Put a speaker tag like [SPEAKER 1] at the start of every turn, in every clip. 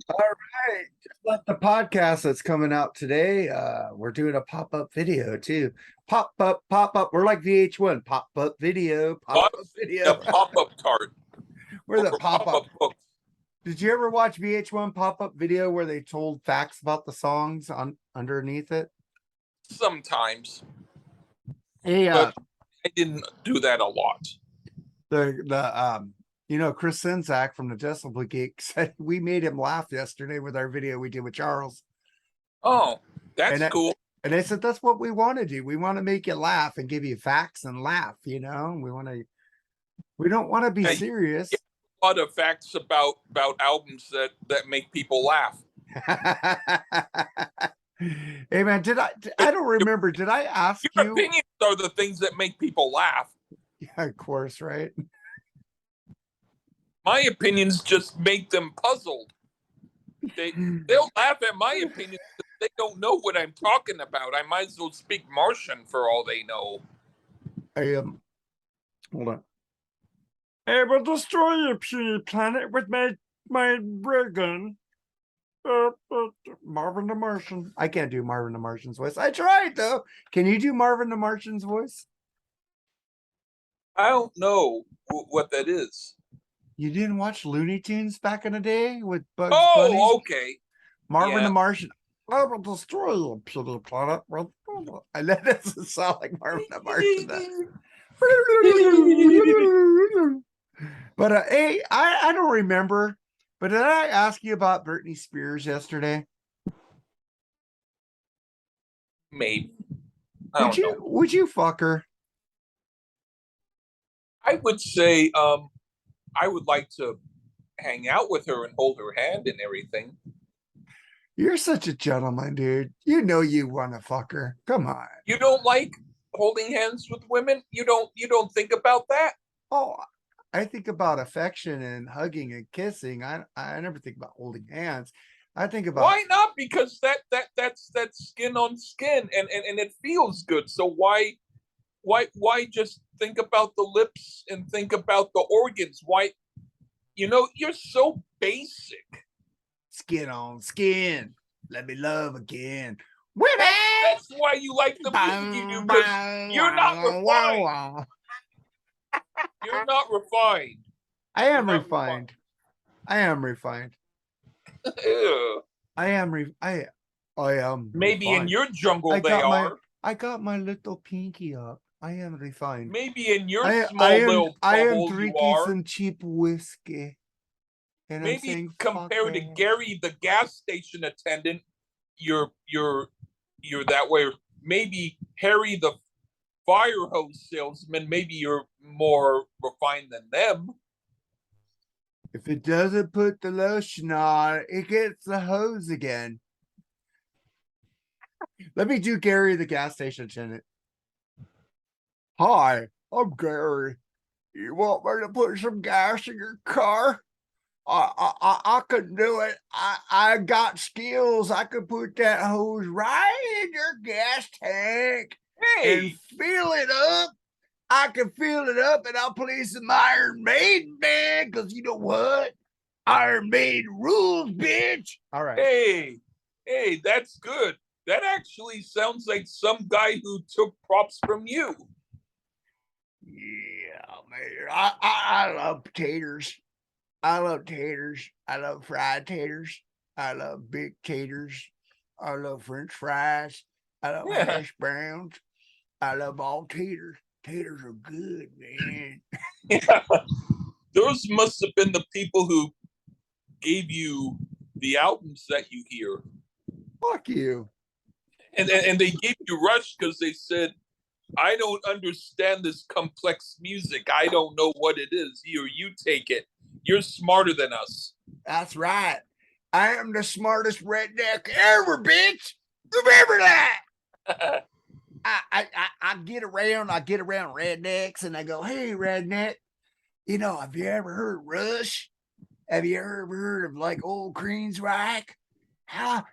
[SPEAKER 1] All right, just like the podcast that's coming out today, we're doing a pop-up video too. Pop up. We're like VH1, pop-up video,
[SPEAKER 2] What?
[SPEAKER 1] pop-up
[SPEAKER 2] A
[SPEAKER 1] video.
[SPEAKER 2] pop-up cart
[SPEAKER 1] We're
[SPEAKER 2] or
[SPEAKER 1] the pop-up.
[SPEAKER 2] pop-up books.
[SPEAKER 1] Did you ever watch VH1 pop-up video where they told facts about the songs on underneath it?
[SPEAKER 2] Sometimes,
[SPEAKER 1] Hey,
[SPEAKER 2] but I didn't do that a lot.
[SPEAKER 1] Chris Sinzak from the Decibel Geek said we made him laugh yesterday with our video we did with Charles.
[SPEAKER 2] Oh, that's
[SPEAKER 1] And
[SPEAKER 2] cool.
[SPEAKER 1] And I said, that's what we want to do. We want to make you laugh and give you facts and laugh, we don't want to be
[SPEAKER 2] Hey,
[SPEAKER 1] serious.
[SPEAKER 2] a lot of facts about albums that make people laugh.
[SPEAKER 1] Hey man, I don't remember. Did I ask
[SPEAKER 2] Your
[SPEAKER 1] you?
[SPEAKER 2] opinions are the things that make people laugh.
[SPEAKER 1] Yeah, of course, right?
[SPEAKER 2] My opinions just make them puzzled. They'll laugh at my opinions because they don't know what I'm talking about. I might as well speak Martian for all they know.
[SPEAKER 1] Hold on. I will destroy your puny planet with my ray gun. Marvin the Martian. I can't do Marvin the Martian's voice. I tried though. Can you do Marvin the Martian's voice?
[SPEAKER 2] I don't know what that is.
[SPEAKER 1] You didn't watch Looney Tunes back in the day with Bugs Bunny?
[SPEAKER 2] Oh, okay.
[SPEAKER 1] Marvin the Martian. I will destroy your puny planet. And that doesn't sound like Marvin the Martian. But hey, I don't remember. But did I ask you about Britney Spears yesterday?
[SPEAKER 2] Maybe.
[SPEAKER 1] Would you fuck her?
[SPEAKER 2] I would say I would like to hang out with her and hold her hand and everything.
[SPEAKER 1] You're such a gentleman, dude. You know you want to fuck her. Come on.
[SPEAKER 2] You don't like holding hands with women? You don't think about that?
[SPEAKER 1] Oh, I think about affection and hugging and kissing. I never think about holding hands. I think about
[SPEAKER 2] why not? Because that's skin on skin and it feels good. So why just think about the lips and think about the organs? Why you're so basic.
[SPEAKER 1] Skin on skin. Let me love again.
[SPEAKER 2] That's why you like the music you do, because you're not refined. You're not refined.
[SPEAKER 1] I am refined. I am refined. I am.
[SPEAKER 2] Maybe
[SPEAKER 1] refined.
[SPEAKER 2] in your jungle they are.
[SPEAKER 1] I got my little pinky up. I am refined.
[SPEAKER 2] Maybe in your little bubble
[SPEAKER 1] drinking
[SPEAKER 2] you are.
[SPEAKER 1] some cheap whiskey. And
[SPEAKER 2] maybe
[SPEAKER 1] saying,
[SPEAKER 2] compared to Gary, the gas station attendant, you're that way. Or maybe Harry, the fire hose salesman, maybe you're more refined than them.
[SPEAKER 1] If it doesn't put the lotion on, it gets the hose again. Let me do Gary, the gas station attendant. Hi, I'm Gary. You want me to put some gas in your car? I could do it. I got skills. I could put that hose right in your gas tank and fill it up. I can fill it up and I'll play some Iron Maiden, man, because you know what? Iron Maiden rules, bitch. All right.
[SPEAKER 2] Hey, that's good. That actually sounds like some guy who took props from you.
[SPEAKER 1] Yeah, man. I love taters. I love taters. I love fried taters. I love big taters. I love French fries. I love hash browns. I love all taters. Taters are good, man.
[SPEAKER 2] Yeah. Those must have been the people who gave you the albums that you hear.
[SPEAKER 1] Fuck you.
[SPEAKER 2] And they gave you Rush because they said, I don't understand this complex music. I don't know what it is. Here, you take it. You're smarter than us.
[SPEAKER 1] That's right. I am the smartest redneck ever, bitch. Remember that. I get around rednecks and I go, hey, redneck, have you ever heard of Rush? Have you ever heard of like old Queensryche? How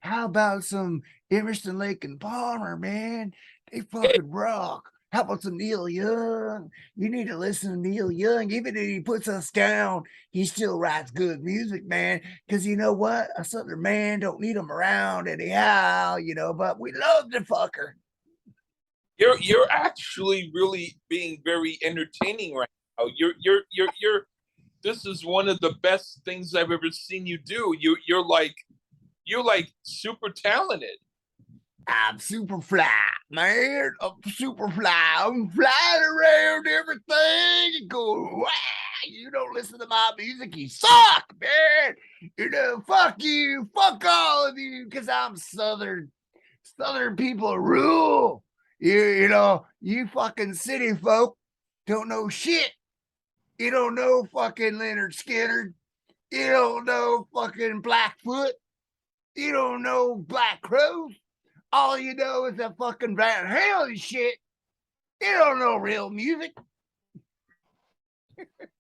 [SPEAKER 1] about some Emerson, Lake and Palmer, man? They fucking rock. How about some Neil Young? You need to listen to Neil Young. Even if he puts us down, he still writes good music, man. Because you know what? A Southern man don't need him around anyhow, but we love the fucker.
[SPEAKER 2] You're actually really being very entertaining right now. You're this is one of the best things I've ever seen you do. You're like super talented.
[SPEAKER 1] I'm super fly, man. I'm super fly. I'm flying around everything and going, wow, you don't listen to my music, you suck, man. Fuck you, fuck all of you, because I'm Southern. Southern people rule. You fucking city folk don't know shit. You don't know fucking Leonard Skinner. You don't know fucking Blackfoot. You don't know Black Crows. All you know is that fucking Van Halen shit. You don't know real music.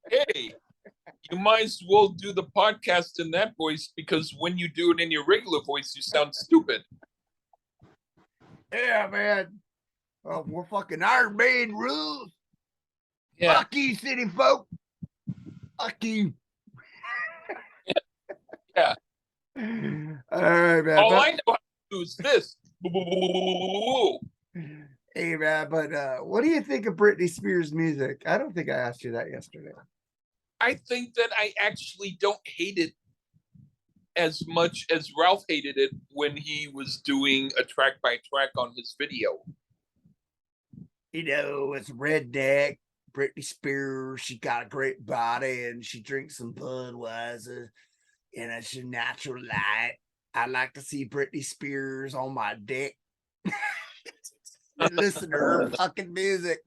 [SPEAKER 2] Hey, you might as well do the podcast in that voice because when you do it in your regular voice, you sound stupid.
[SPEAKER 1] Yeah, man. We're fucking Iron Maiden rules.
[SPEAKER 2] Yeah.
[SPEAKER 1] Fuck you, city folk. Fuck you.
[SPEAKER 2] Yeah.
[SPEAKER 1] All right, man.
[SPEAKER 2] All I know how to do is this.
[SPEAKER 1] Hey, man, but what do you think of Britney Spears' music? I don't think I asked you that yesterday.
[SPEAKER 2] I think that I actually don't hate it as much as Ralph hated it when he was doing a track by track on his video.
[SPEAKER 1] It's redneck. Britney Spears, she got a great body and she drinks some Budweiser. She's natural light. I like to see Britney Spears on my dick. Listen to her fucking music.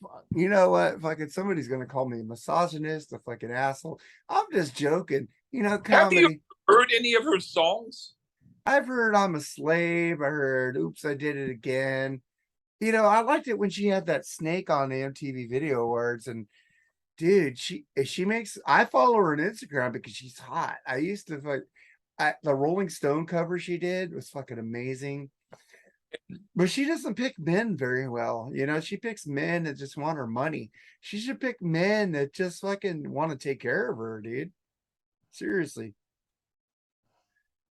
[SPEAKER 1] Fuck. You know what? Fucking somebody's gonna call me a misogynist, a fucking asshole. I'm just joking.
[SPEAKER 2] Have you
[SPEAKER 1] Comedy.
[SPEAKER 2] heard any of her songs?
[SPEAKER 1] I've heard I'm a Slave. I heard Oops, I Did It Again. I liked it when she had that snake on the MTV Video Awards. And dude, she makes, I follow her on Instagram because she's hot. I used to the Rolling Stone cover she did was fucking amazing. But she doesn't pick men very well. She picks men that just want her money. She should pick men that just fucking want to take care of her, dude. Seriously.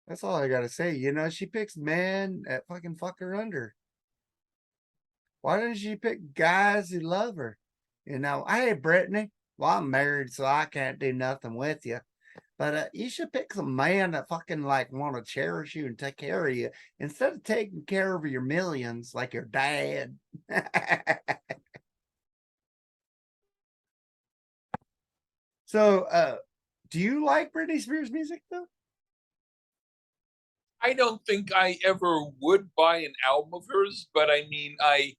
[SPEAKER 1] That's all I gotta say. She picks men that fucking fuck her under. Why doesn't she pick guys who love her? Hey, Brittany, well, I'm married, so I can't do nothing with you. But you should pick some man that fucking want to cherish you and take care of you instead of taking care of your millions like your dad. So, do you like Britney Spears music though?
[SPEAKER 2] I don't think I ever would buy an album of hers, but I mean, I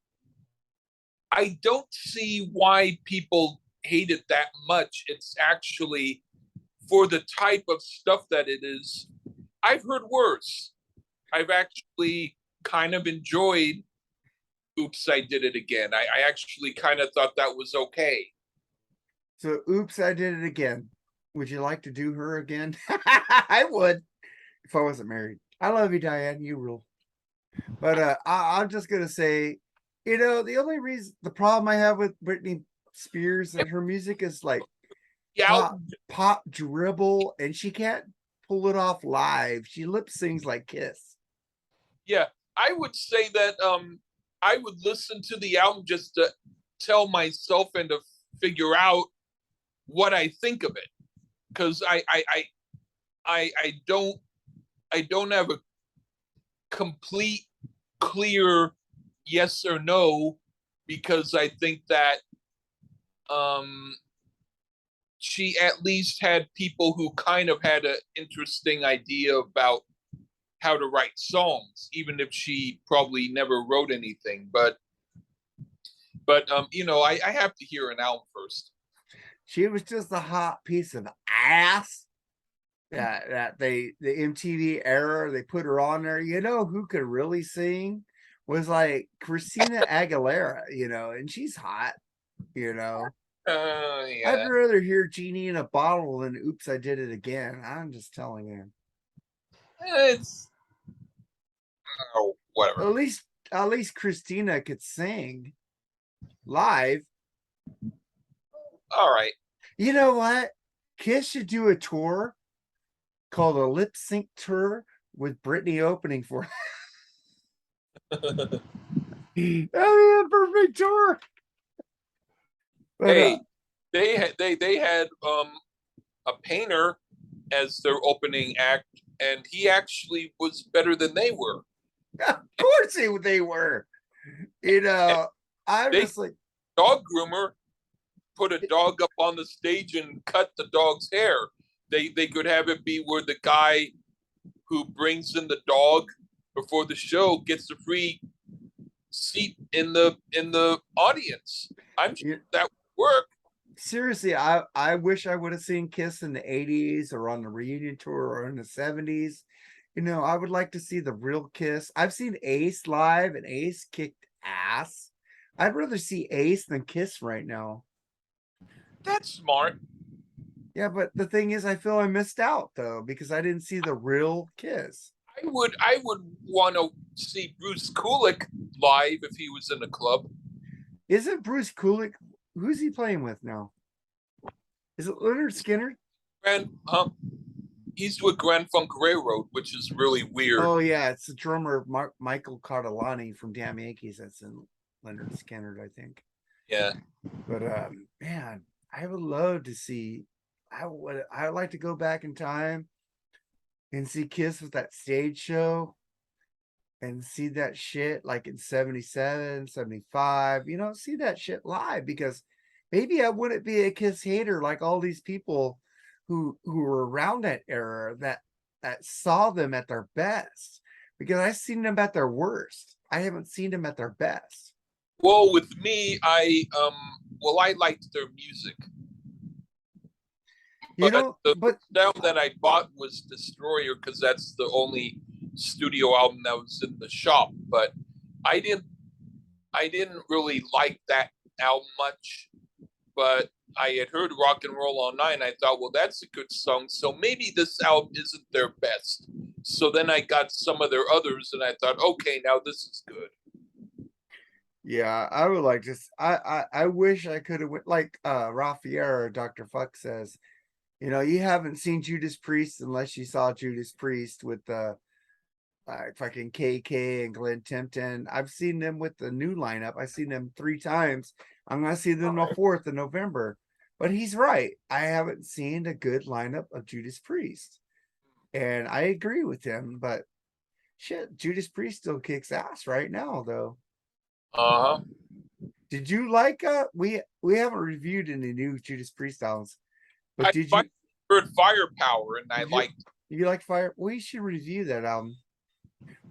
[SPEAKER 2] don't see why people hate it that much. It's actually for the type of stuff that it is. I've heard worse. I've actually kind of enjoyed Oops, I Did It Again. I actually kind of thought that was okay.
[SPEAKER 1] So, Oops, I Did It Again. Would you like to do her again? I would if I wasn't married. I love you, Diane. You rule. But I'm just gonna say, the problem I have with Britney Spears and her music is
[SPEAKER 2] Yeah,
[SPEAKER 1] pop dribble, and she can't pull it off live. She lip sings like Kiss.
[SPEAKER 2] yeah. I would say that I would listen to the album just to tell myself and to figure out what I think of it. Because I don't have a complete clear yes or no, because I think that she at least had people who kind of had an interesting idea about how to write songs, even if she probably never wrote anything. But I have to hear an album first.
[SPEAKER 1] She was just a hot piece of ass. The MTV era, they put her on there. Who could really sing was Christina Aguilera, and she's hot,
[SPEAKER 2] Yeah.
[SPEAKER 1] I'd rather hear Genie in a Bottle than Oops, I Did It Again. I'm just telling you.
[SPEAKER 2] It's whatever.
[SPEAKER 1] at least Christina could sing live.
[SPEAKER 2] All right.
[SPEAKER 1] You know what? Kiss should do a tour called a lip sync tour with Britney opening for. That'd be a perfect tour. But
[SPEAKER 2] Hey, they had a painter as their opening act, and he actually was better than they were.
[SPEAKER 1] of course they were. You
[SPEAKER 2] And
[SPEAKER 1] know, I'm
[SPEAKER 2] they
[SPEAKER 1] just like,
[SPEAKER 2] dog groomer put a dog up on the stage and cut the dog's hair. They could have it be where the guy who brings in the dog before the show gets a free seat in the audience. I'm sure
[SPEAKER 1] you,
[SPEAKER 2] that would work.
[SPEAKER 1] seriously, I wish I would have seen Kiss in the 80s or on the reunion tour or in the 70s. You know, I would like to see the real Kiss. I've seen Ace live and Ace kicked ass. I'd rather see Ace than Kiss right now.
[SPEAKER 2] That's smart.
[SPEAKER 1] Yeah, but the thing is, I feel I missed out though because I didn't see the real Kiss.
[SPEAKER 2] I would want to see Bruce Kulick live if he was in a club.
[SPEAKER 1] Isn't Bruce Kulick? Who's he playing with now? Is it Leonard Skinner?
[SPEAKER 2] And he's with Grand Funk Railroad, which is really weird.
[SPEAKER 1] Oh yeah, it's the drummer Michael Cardellani from Damn Yankees. That's in Leonard Skinner, I think.
[SPEAKER 2] Yeah.
[SPEAKER 1] But man, I would love to see. I'd like to go back in time and see Kiss with that stage show and see that shit like in 77, 75, you know, see that shit live because maybe I wouldn't be a Kiss hater like all these people who were around that era that saw them at their best because I've seen them at their worst. I haven't seen them at their best.
[SPEAKER 2] Well, with me, I liked their music,
[SPEAKER 1] You
[SPEAKER 2] but
[SPEAKER 1] know,
[SPEAKER 2] the
[SPEAKER 1] but
[SPEAKER 2] sound that I bought was Destroyer because that's the only studio album that was in the shop. But I didn't I didn't really like that album much. But I had heard Rock and Roll All Night, and I thought, well, that's a good song. So maybe this album isn't their best. So then I got some of their others, and I thought, okay, now this is good.
[SPEAKER 1] yeah, I would like to. I wish I could have went like Rafael or Dr. Fuck says. You know, you haven't seen Judas Priest unless you saw Judas Priest with the fucking KK and Glenn Tipton. I've seen them with the new lineup. I've seen them 3 times. I'm gonna see them the 4th of November. But he's right. I haven't seen a good lineup of Judas Priest. And I agree with him, but shit, Judas Priest still kicks ass right now, though.
[SPEAKER 2] Uh huh.
[SPEAKER 1] Did you like we haven't reviewed any new Judas Priest albums, but
[SPEAKER 2] I
[SPEAKER 1] did you
[SPEAKER 2] heard Firepower, and I
[SPEAKER 1] did you
[SPEAKER 2] liked.
[SPEAKER 1] you like Fire? We should review that album.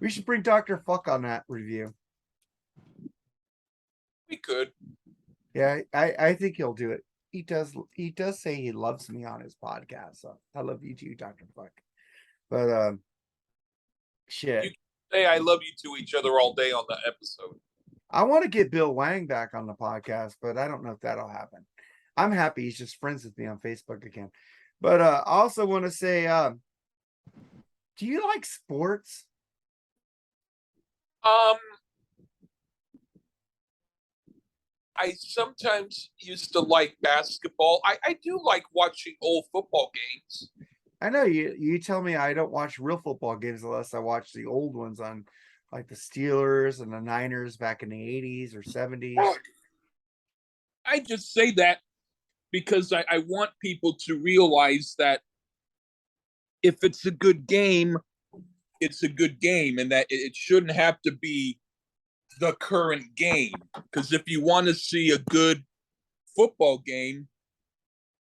[SPEAKER 1] We should bring Dr. Fuck on that review.
[SPEAKER 2] We could.
[SPEAKER 1] Yeah, I think he'll do it. He does say he loves me on his podcast. So I love you too, Dr. Fuck. But
[SPEAKER 2] You
[SPEAKER 1] shit.
[SPEAKER 2] can say I love you to each other all day on the episode.
[SPEAKER 1] I want to get Bill Wang back on the podcast, but I don't know if that'll happen. I'm happy he's just friends with me on Facebook again. But I also want to say, do you like sports?
[SPEAKER 2] Um, I sometimes used to like basketball. I do like watching old football games.
[SPEAKER 1] I know you tell me I don't watch real football games unless I watch the old ones on like the Steelers and the Niners back in the 80s or 70s.
[SPEAKER 2] I just say that because I want people to realize that if it's a good game, it's a good game, and that it shouldn't have to be the current game. Because if you want to see a good football game,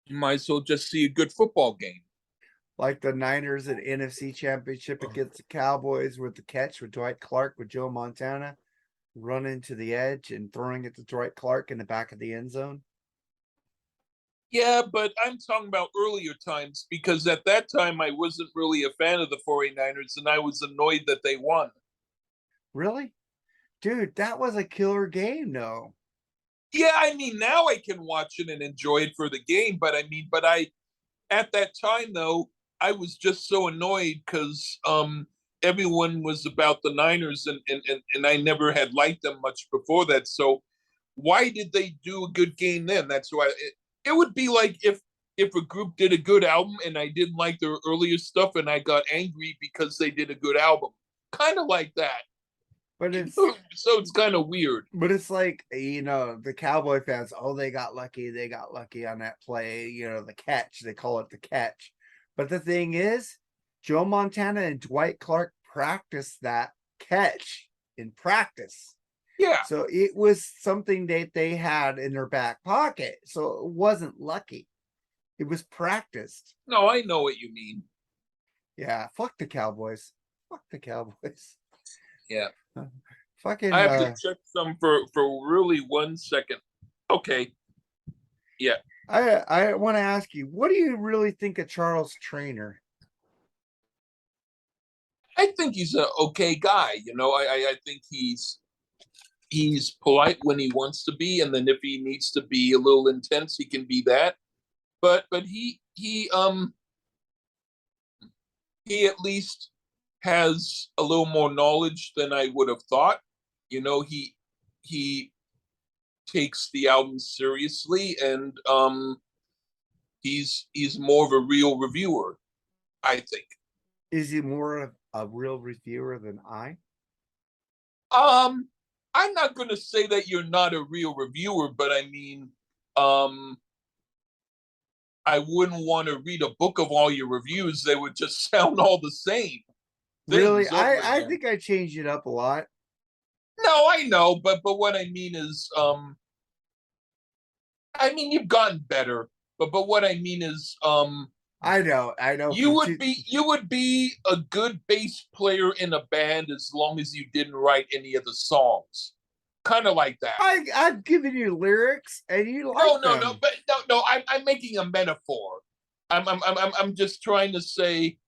[SPEAKER 2] you might as well just see a good football game.
[SPEAKER 1] Like the Niners and NFC Championship against the Cowboys with the catch with Dwight Clark with Joe Montana running to the edge and throwing it to Dwight Clark in the back of the end zone.
[SPEAKER 2] Yeah, but I'm talking about earlier times because at that time I wasn't really a fan of the 49ers and I was annoyed that they won.
[SPEAKER 1] Really? Dude, that was a killer game, though.
[SPEAKER 2] Yeah, I mean, now I can watch it and enjoy it for the game, but at that time though, I was just so annoyed because everyone was about the Niners, and I never had liked them much before that. So why did they do a good game then? That's why it would be like if a group did a good album and I didn't like their earlier stuff and I got angry because they did a good album, kind of like that.
[SPEAKER 1] But it's
[SPEAKER 2] So it's kind of weird.
[SPEAKER 1] But it's like, the Cowboy fans, oh, they got lucky. They got lucky on that play, the catch. They call it the catch. But the thing is, Joe Montana and Dwight Clark practiced that catch in practice.
[SPEAKER 2] Yeah.
[SPEAKER 1] So it was something that they had in their back pocket. So it wasn't lucky. It was practiced.
[SPEAKER 2] No, I know what you mean.
[SPEAKER 1] Yeah, fuck the Cowboys. Fuck the Cowboys.
[SPEAKER 2] Yeah.
[SPEAKER 1] Fucking
[SPEAKER 2] I have to check some for really 1 second. Okay. Yeah.
[SPEAKER 1] I want to ask you, what do you really think of Charles Trainer?
[SPEAKER 2] I think he's a okay guy. I think he's polite when he wants to be, and then if he needs to be a little intense, he can be that. But he at least has a little more knowledge than I would have thought. He takes the album seriously, and he's more of a real reviewer, I think.
[SPEAKER 1] Is he more of a real reviewer than I?
[SPEAKER 2] I'm not going to say that you're not a real reviewer, but I mean, um, I wouldn't want to read a book of all your reviews. They would just sound all the same
[SPEAKER 1] Really?
[SPEAKER 2] things over
[SPEAKER 1] I
[SPEAKER 2] again.
[SPEAKER 1] think I changed it up a lot.
[SPEAKER 2] No, I know, but what I mean is, I mean you've gotten better, but what I mean is,
[SPEAKER 1] I know.
[SPEAKER 2] you would be a good bass player in a band as long as you didn't write any of the songs, kind of like that.
[SPEAKER 1] I've given you lyrics and you
[SPEAKER 2] No,
[SPEAKER 1] like
[SPEAKER 2] no,
[SPEAKER 1] them.
[SPEAKER 2] no, but no. I'm making a metaphor. I'm just trying to say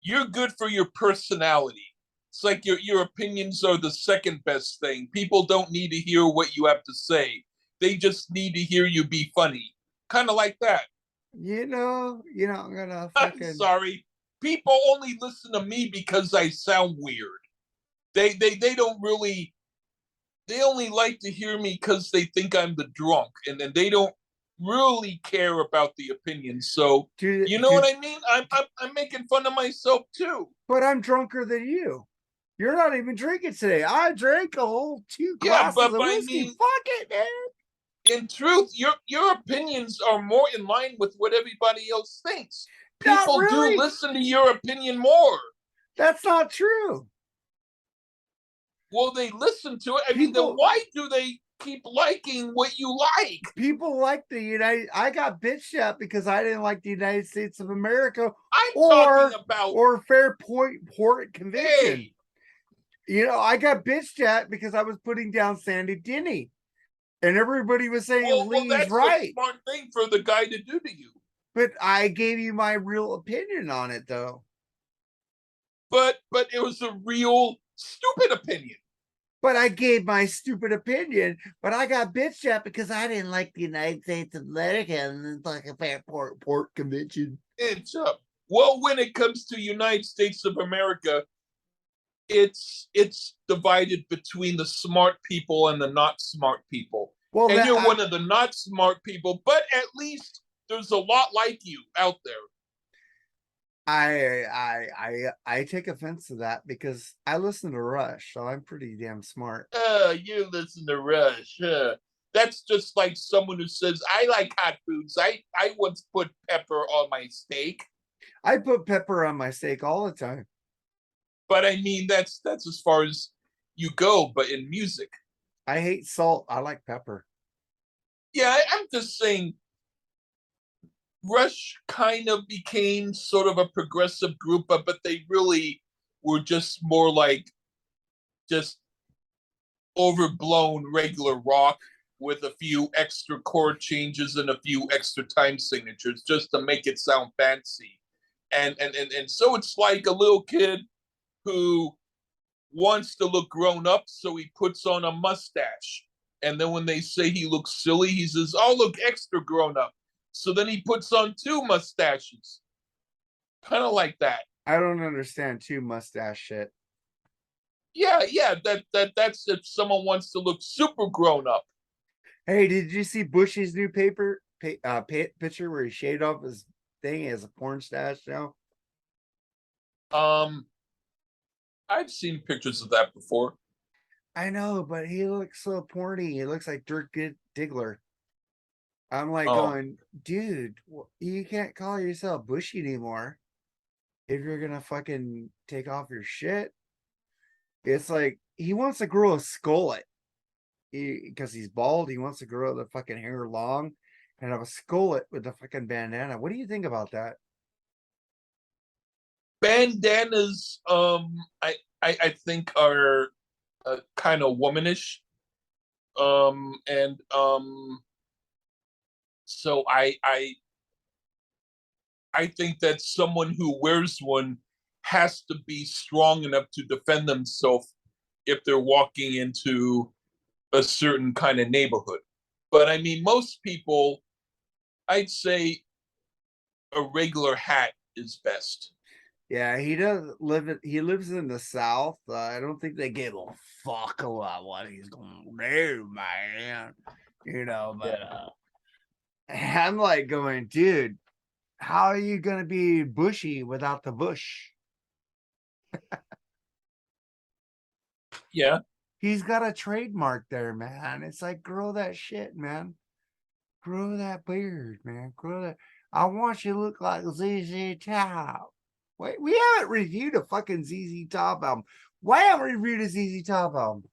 [SPEAKER 2] you're good for your personality. It's like your opinions are the second best thing. People don't need to hear what you have to say. They just need to hear you be funny. Kind of like that.
[SPEAKER 1] I'm gonna
[SPEAKER 2] I'm
[SPEAKER 1] fucking
[SPEAKER 2] sorry. People only listen to me because I sound weird. They don't really they only like to hear me because they think I'm the drunk, and then they don't really care about the opinion. So
[SPEAKER 1] do
[SPEAKER 2] you know
[SPEAKER 1] do
[SPEAKER 2] what I mean? I'm making fun of myself too.
[SPEAKER 1] but I'm drunker than you. You're not even drinking today. I drank a whole two
[SPEAKER 2] Yeah,
[SPEAKER 1] glasses of
[SPEAKER 2] but I
[SPEAKER 1] whiskey.
[SPEAKER 2] mean,
[SPEAKER 1] Fuck it, man.
[SPEAKER 2] in truth, your opinions are more in line with what everybody else thinks.
[SPEAKER 1] Not
[SPEAKER 2] People do
[SPEAKER 1] really.
[SPEAKER 2] listen to your opinion more.
[SPEAKER 1] That's not true.
[SPEAKER 2] Well, they listen to it. I mean, then
[SPEAKER 1] People
[SPEAKER 2] why do they keep liking what you like?
[SPEAKER 1] people like the United. I got bitched at because I didn't like the United States of America
[SPEAKER 2] I'm talking
[SPEAKER 1] or
[SPEAKER 2] about,
[SPEAKER 1] Fair Point Port Convention.
[SPEAKER 2] hey,
[SPEAKER 1] I got bitched at because I was putting down Sandy Denny, and everybody was saying
[SPEAKER 2] well,
[SPEAKER 1] Lee's
[SPEAKER 2] that's a
[SPEAKER 1] right.
[SPEAKER 2] smart thing for the guy to do to you.
[SPEAKER 1] But I gave you my real opinion on it, though.
[SPEAKER 2] But it was a real stupid opinion.
[SPEAKER 1] But I gave my stupid opinion, but I got bitched at because I didn't like the United States of America and like a Fair Port Convention.
[SPEAKER 2] It's well, when it comes to United States of America, it's divided between the smart people and the not smart people.
[SPEAKER 1] Well,
[SPEAKER 2] And you're one of the not smart people, but at least there's a lot like you out there.
[SPEAKER 1] I take offense to that because I listen to Rush, so I'm pretty damn smart.
[SPEAKER 2] You listen to Rush. That's just like someone who says, I like hot foods. I once put pepper on my steak.
[SPEAKER 1] I put pepper on my steak all the time.
[SPEAKER 2] But I mean, that's as far as you go. But in music,
[SPEAKER 1] I hate salt. I like pepper.
[SPEAKER 2] yeah, I'm just saying Rush kind of became sort of a progressive group, but they really were just more like just overblown regular rock with a few extra chord changes and a few extra time signatures just to make it sound fancy. And so it's like a little kid who wants to look grown up, so he puts on a mustache. And then when they say he looks silly, he says, "Oh, look extra grown up." So then he puts on two mustaches. Kind of like that.
[SPEAKER 1] I don't understand too mustache shit.
[SPEAKER 2] Yeah. That's if someone wants to look super grown up.
[SPEAKER 1] Hey, did you see Bushy's new picture where he shaved off his thing as a porn stash now?
[SPEAKER 2] Um, I've seen pictures of that before.
[SPEAKER 1] I know, but he looks so porny. He looks like Dirk Diggler. I'm like
[SPEAKER 2] Oh,
[SPEAKER 1] going, dude, you can't call yourself Bushy anymore if you're gonna fucking take off your shit. It's like he wants to grow a skullet because he's bald. He wants to grow the fucking hair long and have a skullet with the fucking bandana. What do you think about that?
[SPEAKER 2] bandanas. I think are kind of womanish. And so I think that someone who wears one has to be strong enough to defend themselves if they're walking into a certain kind of neighborhood. But I mean, most people, I'd say a regular hat is best.
[SPEAKER 1] Yeah, he does live. He lives in the South. I don't think they give a fuck about what he's going to do, man. You know, but
[SPEAKER 2] Yeah.
[SPEAKER 1] I'm like going, dude, how are you gonna be bushy without the bush?
[SPEAKER 2] Yeah.
[SPEAKER 1] He's got a trademark there, man. It's like grow that shit, man. Grow that beard, man. Grow that. I want you to look like ZZ Top. Wait, we haven't reviewed a fucking ZZ Top album. Why haven't we reviewed a ZZ Top album?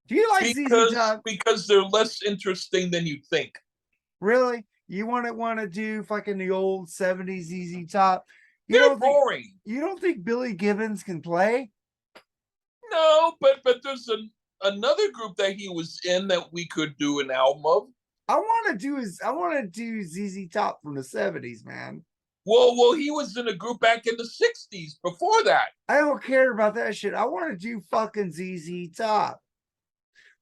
[SPEAKER 1] Do you like ZZ
[SPEAKER 2] Because
[SPEAKER 1] Top?
[SPEAKER 2] because they're less interesting than you think.
[SPEAKER 1] Really? You want to do fucking the old 70s ZZ Top? You
[SPEAKER 2] They're
[SPEAKER 1] don't think
[SPEAKER 2] boring.
[SPEAKER 1] you don't think Billy Gibbons can play?
[SPEAKER 2] No, but there's another group that he was in that we could do an album of.
[SPEAKER 1] I want to do ZZ Top from the 70s, man.
[SPEAKER 2] Well, he was in a group back in the '60s. Before that,
[SPEAKER 1] I don't care about that shit. I want to do fucking ZZ Top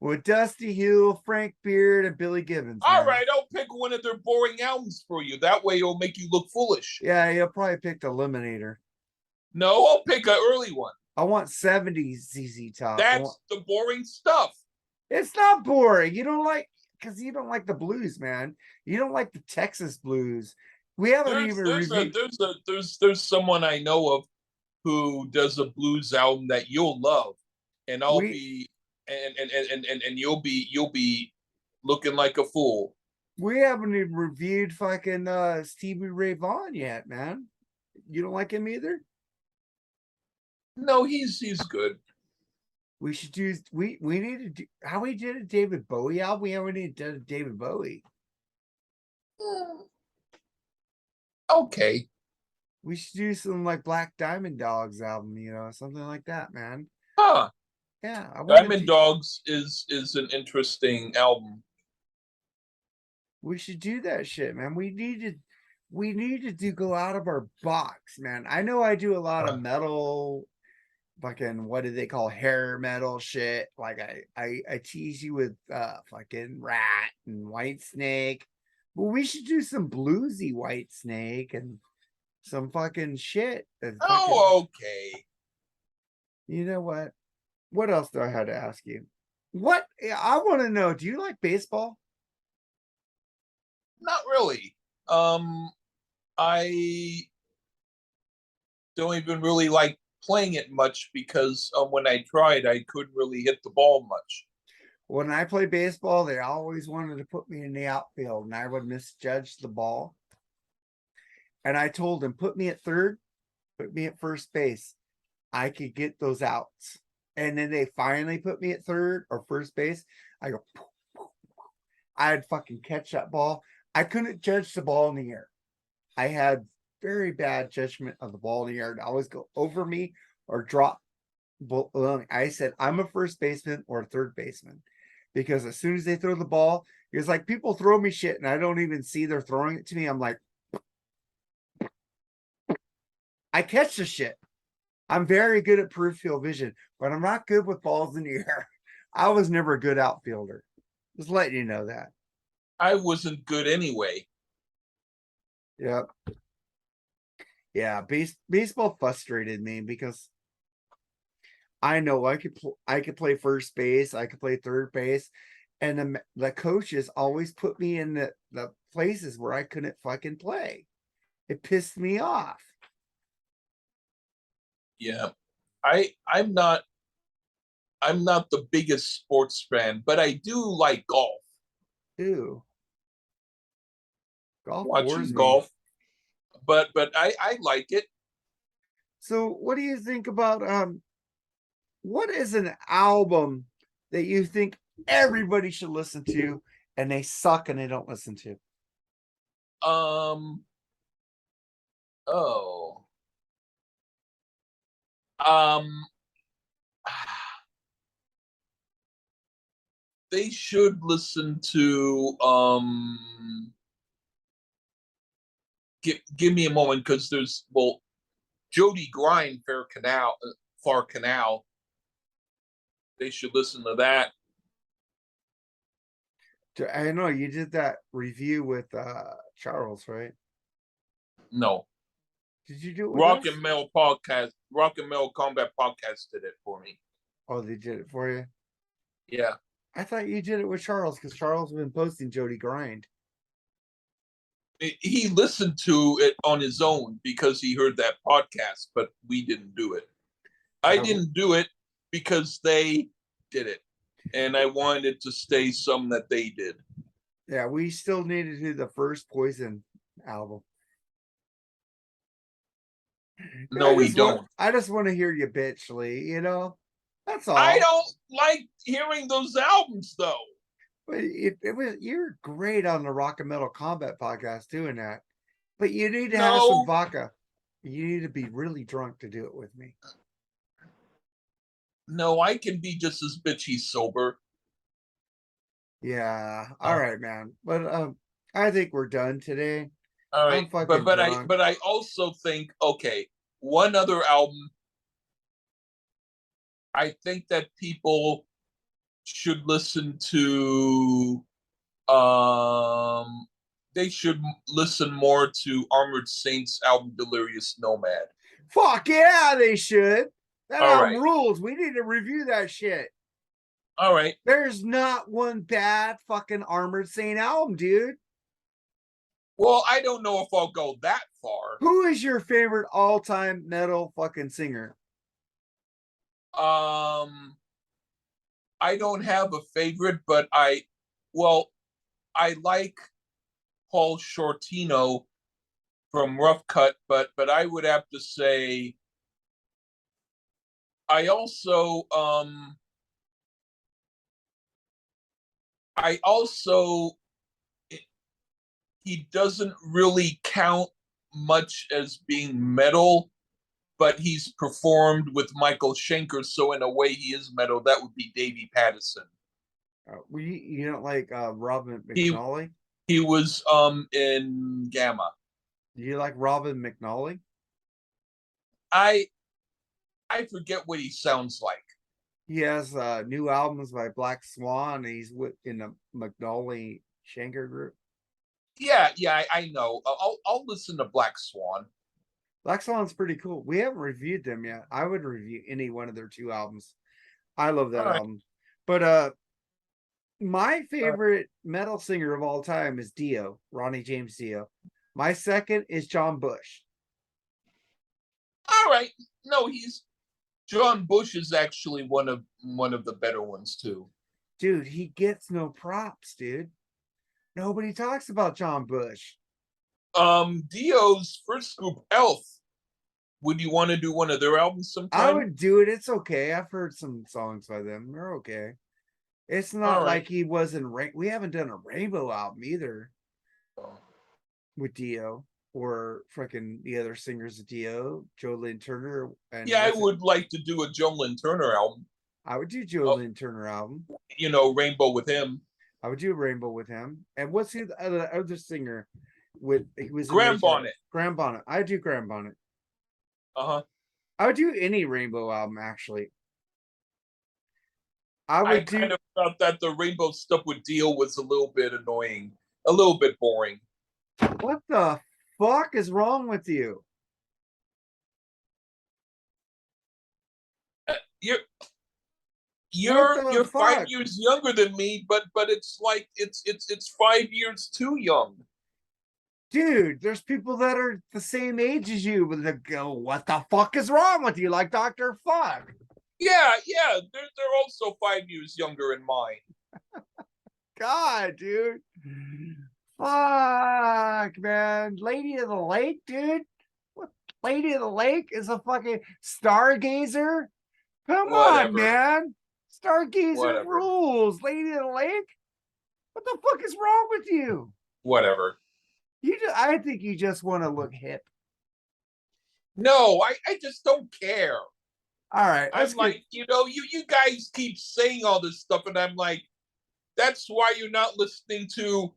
[SPEAKER 1] with Dusty Hill, Frank Beard, and Billy Gibbons,
[SPEAKER 2] all
[SPEAKER 1] man.
[SPEAKER 2] right, I'll pick one of their boring albums for you. That way, it'll make you look foolish.
[SPEAKER 1] Yeah, he'll probably pick the Eliminator.
[SPEAKER 2] No, I'll pick an early one.
[SPEAKER 1] I want 70s ZZ Top.
[SPEAKER 2] That's the boring stuff.
[SPEAKER 1] It's not boring. You don't like because you don't like the blues, man. You don't like the Texas blues. We haven't even reviewed.
[SPEAKER 2] There's someone I know of who does a blues album that you'll love, and I'll
[SPEAKER 1] We
[SPEAKER 2] be and you'll be looking like a fool.
[SPEAKER 1] we haven't even reviewed fucking Stevie Ray Vaughan yet, man. You don't like him either?
[SPEAKER 2] No, he's good.
[SPEAKER 1] We should do we need to do how we did a David Bowie album. We haven't even done a David Bowie.
[SPEAKER 2] Okay.
[SPEAKER 1] We should do some like Black Diamond Dogs album, something like that, man.
[SPEAKER 2] Huh.
[SPEAKER 1] Yeah, I want to
[SPEAKER 2] Diamond
[SPEAKER 1] do.
[SPEAKER 2] Dogs is an interesting album.
[SPEAKER 1] We should do that shit, man. We need to do go out of our box, man. I know I do a lot of metal, fucking what do they call hair metal shit. Like I tease you with fucking Rat and White Snake. But we should do some bluesy White Snake and some fucking shit. And fucking
[SPEAKER 2] Oh, okay.
[SPEAKER 1] you know what? What else do I have to ask you? What I want to know, do you like baseball?
[SPEAKER 2] Not really. I don't even really like playing it much because when I tried, I couldn't really hit the ball much.
[SPEAKER 1] When I play baseball, they always wanted to put me in the outfield and I would misjudge the ball. And I told them, put me at third, put me at first base. I could get those outs. And then they finally put me at third or first base. I go, poof, poof, poof. I'd fucking catch that ball. I couldn't judge the ball in the air. I had very bad judgment of the ball in the air. It always go over me or drop. I said, I'm a first baseman or a third baseman because as soon as they throw the ball, it's like people throw me shit and I don't even see they're throwing it to me. I'm like, I catch the shit. I'm very good at peripheral vision, but I'm not good with balls in the air. I was never a good outfielder. Just letting you know that.
[SPEAKER 2] I wasn't good anyway.
[SPEAKER 1] Yep. Yeah, baseball frustrated me because I know I could play first base, I could play third base, and the coaches always put me in the places where I couldn't fucking play. It pissed me off.
[SPEAKER 2] Yeah. I'm not the biggest sports fan, but I do like golf.
[SPEAKER 1] Ew, golf bores
[SPEAKER 2] Watching
[SPEAKER 1] me.
[SPEAKER 2] golf. But I like it.
[SPEAKER 1] So, what do you think about what is an album that you think everybody should listen to and they suck and they don't listen to?
[SPEAKER 2] Um oh. Um they should listen to give me a moment because there's Jody Grind Far Canal. They should listen to that.
[SPEAKER 1] I know you did that review with Charles, right?
[SPEAKER 2] No.
[SPEAKER 1] Did you do it with us?
[SPEAKER 2] Rock and Metal Combat Podcast did it for me.
[SPEAKER 1] Oh, they did it for you.
[SPEAKER 2] Yeah.
[SPEAKER 1] I thought you did it with Charles because Charles has been posting Jody Grind.
[SPEAKER 2] He listened to it on his own because he heard that podcast, but we didn't do it. I didn't do it because they did it, and I wanted it to stay some that they did.
[SPEAKER 1] Yeah, we still need to do the first Poison album.
[SPEAKER 2] No, we don't.
[SPEAKER 1] I just want to hear you bitch, Lee. You know, that's all.
[SPEAKER 2] I don't like hearing those albums though.
[SPEAKER 1] But it was you're great on the Rock and Metal Combat podcast doing that. But you need to have some
[SPEAKER 2] No,
[SPEAKER 1] vodka. You need to be really drunk to do it with me.
[SPEAKER 2] no, I can be just as bitchy sober.
[SPEAKER 1] Yeah. All right, man. But I think we're done today.
[SPEAKER 2] All
[SPEAKER 1] I'm
[SPEAKER 2] right,
[SPEAKER 1] fucking drunk.
[SPEAKER 2] but I also think okay, one other album. I think that people should listen to. They should listen more to Armored Saints album Delirious Nomad.
[SPEAKER 1] Fuck yeah, they should. That
[SPEAKER 2] All
[SPEAKER 1] album
[SPEAKER 2] right,
[SPEAKER 1] rules. We need to review that shit.
[SPEAKER 2] all right.
[SPEAKER 1] There's not one bad fucking Armored Saint album, dude.
[SPEAKER 2] Well, I don't know if I'll go that far.
[SPEAKER 1] Who is your favorite all-time metal fucking singer?
[SPEAKER 2] Um, I don't have a favorite, but I like Paul Shortino from Rough Cut, but I would have to say I also I also he doesn't really count much as being metal, but he's performed with Michael Schenker, so in a way he is metal. That would be Davey Pattison.
[SPEAKER 1] You don't like Robin
[SPEAKER 2] He
[SPEAKER 1] McNally?
[SPEAKER 2] he was in Gamma.
[SPEAKER 1] Do you like Robin McNally?
[SPEAKER 2] I I forget what he sounds like.
[SPEAKER 1] He has new albums by Black Swan. And he's in the McNally Schenker group.
[SPEAKER 2] Yeah, I know. I'll listen to Black Swan.
[SPEAKER 1] Black Swan's pretty cool. We haven't reviewed them yet. I would review any one of their two albums. I love that album. But my favorite metal singer of all time is Dio, Ronnie James Dio. My second is John Bush.
[SPEAKER 2] All right. No, he's John Bush is actually one of the better ones too.
[SPEAKER 1] Dude, he gets no props, dude. Nobody talks about John Bush.
[SPEAKER 2] Dio's first group, Elf. Would you want to do one of their albums sometime?
[SPEAKER 1] I would do it. It's okay. I've heard some songs by them. They're okay. It's not like he wasn't. We haven't done a Rainbow album either with Dio or freaking the other singers of Dio, Joe Lynn Turner. And
[SPEAKER 2] yeah, I would like to do a Joe Lynn Turner album.
[SPEAKER 1] I would do Joe Lynn Turner album.
[SPEAKER 2] You know, Rainbow with him.
[SPEAKER 1] I would do a Rainbow with him. And what's the other singer? He was
[SPEAKER 2] Graham Bonnet.
[SPEAKER 1] Graham Bonnet. I do Graham Bonnet.
[SPEAKER 2] Uh-huh.
[SPEAKER 1] I would do any Rainbow album actually.
[SPEAKER 2] I kind of thought that the Rainbow stuff with Dio was a little bit annoying, a little bit boring.
[SPEAKER 1] What the fuck is wrong with you?
[SPEAKER 2] You're
[SPEAKER 1] What
[SPEAKER 2] you're
[SPEAKER 1] the
[SPEAKER 2] 5 years younger than me, but it's like it's 5 years too young.
[SPEAKER 1] dude? There's people that are the same age as you, but they go, "What the fuck is wrong with you?" Like Doctor Fuck.
[SPEAKER 2] Yeah, they're also 5 years younger in mine.
[SPEAKER 1] God, dude. Fuck, man. Lady of the Lake, dude. What? Lady of the Lake is a fucking stargazer. Come on,
[SPEAKER 2] Whatever,
[SPEAKER 1] man. Stargazer
[SPEAKER 2] whatever,
[SPEAKER 1] rules. Lady of the Lake. What the fuck is wrong with you?
[SPEAKER 2] whatever.
[SPEAKER 1] I think you just want to look hip.
[SPEAKER 2] No, I just don't care.
[SPEAKER 1] All right, let's
[SPEAKER 2] I'm
[SPEAKER 1] get.
[SPEAKER 2] like, you guys keep saying all this stuff, and I'm like, that's why you're not listening to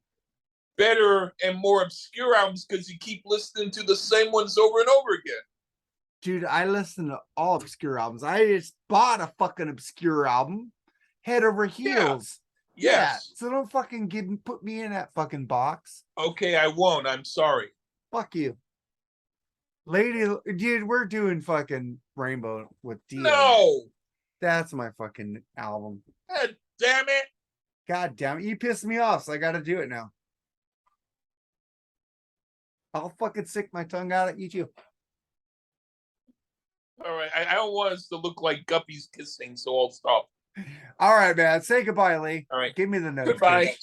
[SPEAKER 2] better and more obscure albums because you keep listening to the same ones over and over again.
[SPEAKER 1] Dude, I listen to all obscure albums. I just bought a fucking obscure album, head over
[SPEAKER 2] Yeah,
[SPEAKER 1] heels. Yeah,
[SPEAKER 2] yes.
[SPEAKER 1] so don't fucking put me in that fucking box.
[SPEAKER 2] Okay, I won't. I'm sorry.
[SPEAKER 1] Fuck you. Lady, dude, we're doing fucking Rainbow with Dio next.
[SPEAKER 2] No.
[SPEAKER 1] That's my fucking album.
[SPEAKER 2] God damn it.
[SPEAKER 1] God damn it. You pissed me off, so I gotta do it now. I'll fucking stick my tongue out at you too.
[SPEAKER 2] All right. I don't want us to look like guppies kissing, so I'll stop.
[SPEAKER 1] All right, man. Say goodbye, Lee.
[SPEAKER 2] All right.
[SPEAKER 1] Give me the notes.
[SPEAKER 2] Goodbye.